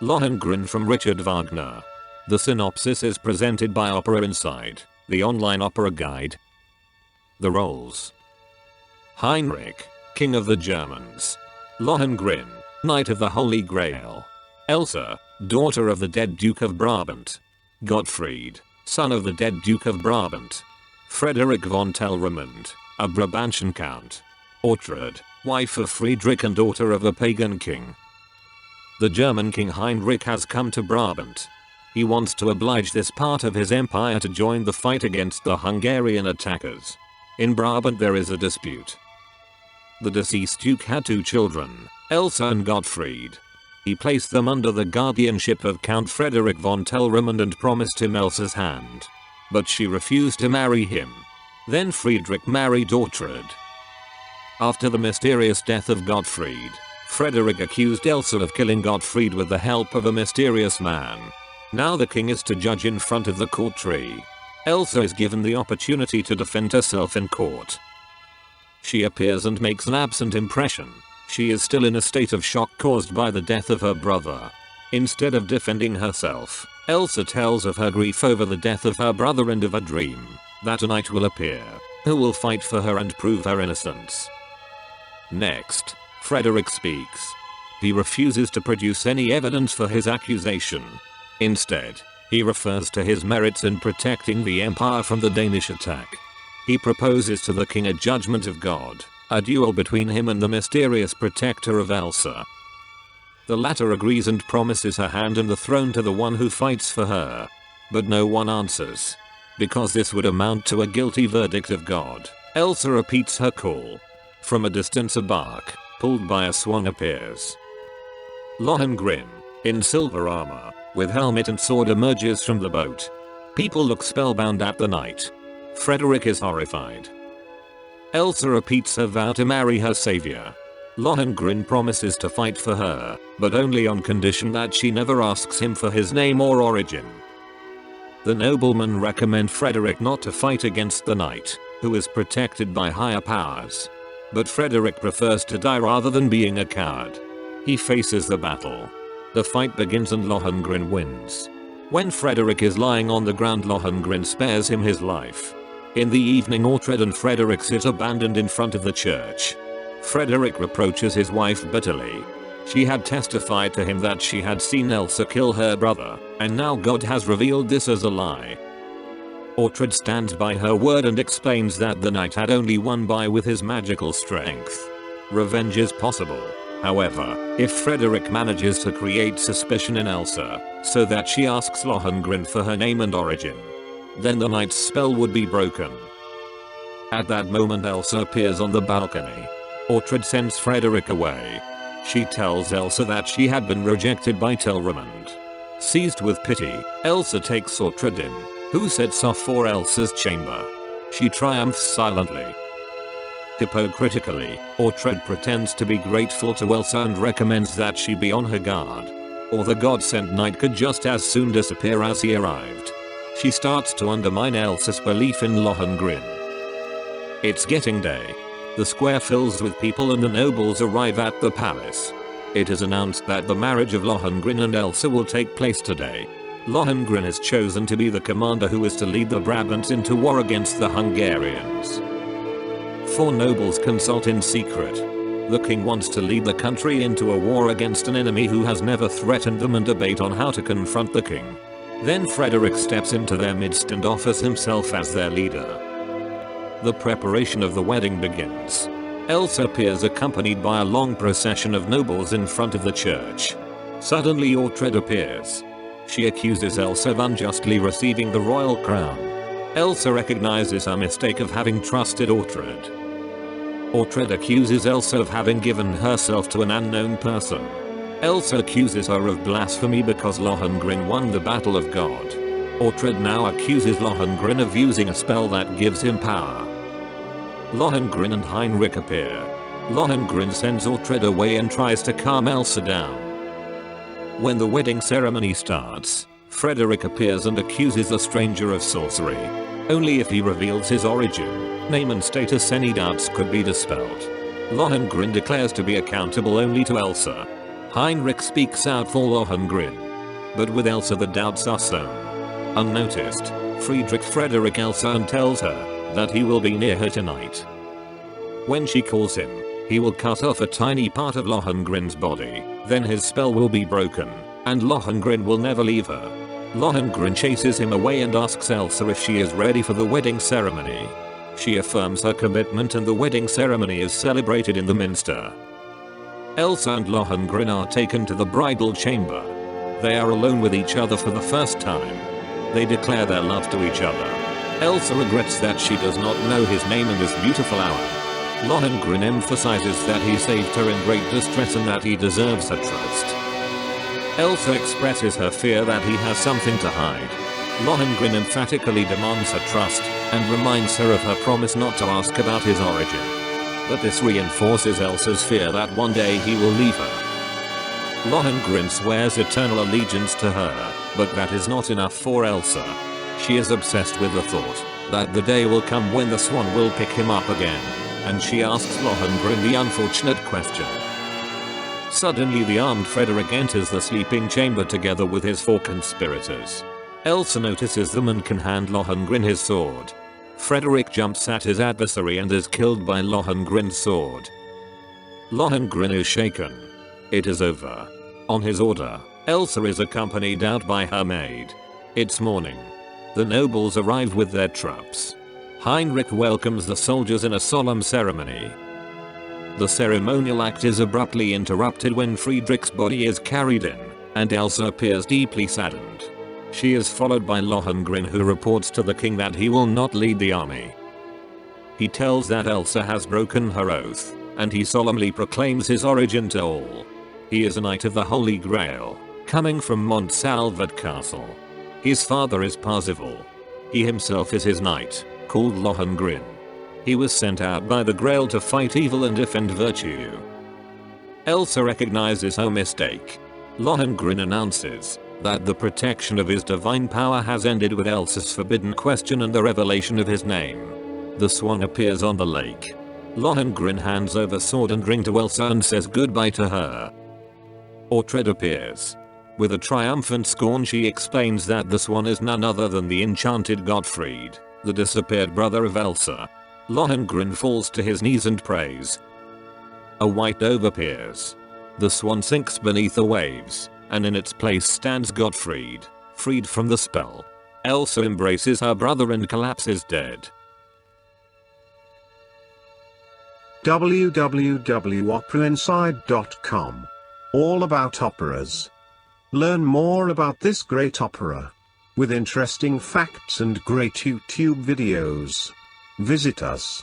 Lohengrin from Richard Wagner. The synopsis is presented by Opera Inside, the online opera guide. The roles: Heinrich, King of the Germans. Lohengrin, Knight of the Holy Grail. Elsa, daughter of the dead Duke of Brabant. Gottfried, son of the dead Duke of Brabant. Frederick von Telramund, a Brabantian count. Ortrud, wife of Friedrich and daughter of a pagan king. The German king Heinrich has come to Brabant. He wants to oblige this part of his empire to join the fight against the Hungarian attackers. In Brabant there is a dispute. The deceased duke had 2 children, Elsa and Gottfried. He placed them under the guardianship of Count Frederick von Telramund and promised him Elsa's hand. But she refused to marry him. Then Friedrich married Ortrud. After the mysterious death of Gottfried, Frederick accused Elsa of killing Gottfried with the help of a mysterious man. Now the king is to judge in front of the court tree. Elsa is given the opportunity to defend herself in court. She appears and makes an absent impression. She is still in a state of shock caused by the death of her brother. Instead of defending herself, Elsa tells of her grief over the death of her brother and of a dream that a knight will appear who will fight for her and prove her innocence. Next, Frederick speaks. He refuses to produce any evidence for his accusation. Instead, he refers to his merits in protecting the empire from the Danish attack. He proposes to the king a judgment of God, a duel between him and the mysterious protector of Elsa. The latter agrees and promises her hand and the throne to the one who fights for her. But no one answers. Because this would amount to a guilty verdict of God, Elsa repeats her call. From a distance a bark, pulled by a swan, appears. Lohengrin, in silver armor, with helmet and sword, emerges from the boat. People look spellbound at the knight. Frederick is horrified. Elsa repeats her vow to marry her savior. Lohengrin promises to fight for her, but only on condition that she never asks him for his name or origin. The noblemen recommend Frederick not to fight against the knight, who is protected by higher powers. But Frederick prefers to die rather than being a coward. He faces the battle. The fight begins and Lohengrin wins. When Frederick is lying on the ground, Lohengrin spares him his life. In the evening, Ortrud and Frederick sit abandoned in front of the church. Frederick reproaches his wife bitterly. She had testified to him that she had seen Elsa kill her brother, and now God has revealed this as a lie. Ortrud stands by her word and explains that the knight had only won by with his magical strength. Revenge is possible, however, if Frederick manages to create suspicion in Elsa, so that she asks Lohengrin for her name and origin. Then the knight's spell would be broken. At that moment Elsa appears on the balcony. Ortrud sends Frederick away. She tells Elsa that she had been rejected by Telramund. Seized with pity, Elsa takes Ortrud in, who sets off for Elsa's chamber. She triumphs silently. Hypocritically, Ortrud pretends to be grateful to Elsa and recommends that she be on her guard, or the god-sent knight could just as soon disappear as he arrived. She starts to undermine Elsa's belief in Lohengrin. It's getting day. The square fills with people and the nobles arrive at the palace. It is announced that the marriage of Lohengrin and Elsa will take place today. Lohengrin is chosen to be the commander who is to lead the Brabants into war against the Hungarians. 4 nobles consult in secret. The king wants to lead the country into a war against an enemy who has never threatened them and debate on how to confront the king. Then Frederick steps into their midst and offers himself as their leader. The preparation of the wedding begins. Elsa appears accompanied by a long procession of nobles in front of the church. Suddenly Ortrud appears. She accuses Elsa of unjustly receiving the royal crown. Elsa recognizes her mistake of having trusted Ortrud. Ortrud accuses Elsa of having given herself to an unknown person. Elsa accuses her of blasphemy because Lohengrin won the battle of God. Ortrud now accuses Lohengrin of using a spell that gives him power. Lohengrin and Heinrich appear. Lohengrin sends Ortrud away and tries to calm Elsa down. When the wedding ceremony starts, Frederick appears and accuses the stranger of sorcery. Only if he reveals his origin, name and status any doubts could be dispelled. Lohengrin declares to be accountable only to Elsa. Heinrich speaks out for Lohengrin. But with Elsa the doubts are sown. Unnoticed, Friedrich Frederick Elsa and tells her that he will be near her tonight. When she calls him, he will cut off a tiny part of Lohengrin's body, then his spell will be broken, and Lohengrin will never leave her. Lohengrin chases him away and asks Elsa if she is ready for the wedding ceremony. She affirms her commitment and the wedding ceremony is celebrated in the minster. Elsa and Lohengrin are taken to the bridal chamber. They are alone with each other for the first time. They declare their love to each other. Elsa regrets that she does not know his name in this beautiful hour. Lohengrin emphasizes that he saved her in great distress and that he deserves her trust. Elsa expresses her fear that he has something to hide. Lohengrin emphatically demands her trust and reminds her of her promise not to ask about his origin. But this reinforces Elsa's fear that one day he will leave her. Lohengrin swears eternal allegiance to her, but that is not enough for Elsa. She is obsessed with the thought that the day will come when the swan will pick him up again, and she asks Lohengrin the unfortunate question. Suddenly the armed Frederick enters the sleeping chamber together with his 4 conspirators. Elsa notices them and can hand Lohengrin his sword. Frederick jumps at his adversary and is killed by Lohengrin's sword. Lohengrin is shaken. It is over. On his order, Elsa is accompanied out by her maid. It's morning. The nobles arrive with their troops. Heinrich welcomes the soldiers in a solemn ceremony. The ceremonial act is abruptly interrupted when Friedrich's body is carried in, and Elsa appears deeply saddened. She is followed by Lohengrin, who reports to the king that he will not lead the army. He tells that Elsa has broken her oath, and he solemnly proclaims his origin to all. He is a knight of the Holy Grail, coming from Montsalvat Castle. His father is Parzival. He himself is his knight, called Lohengrin. He was sent out by the Grail to fight evil and defend virtue. Elsa recognizes her mistake. Lohengrin announces that the protection of his divine power has ended with Elsa's forbidden question and the revelation of his name. The swan appears on the lake. Lohengrin hands over sword and ring to Elsa and says goodbye to her. Ortrud appears. With a triumphant scorn she explains that the swan is none other than the enchanted Gottfried, the disappeared brother of Elsa. Lohengrin falls to his knees and prays. A white dove appears. The swan sinks beneath the waves, and in its place stands Gottfried, freed from the spell. Elsa embraces her brother and collapses dead. www.operinside.com. All about operas. Learn more about this great opera, with interesting facts and great YouTube videos. Visit us.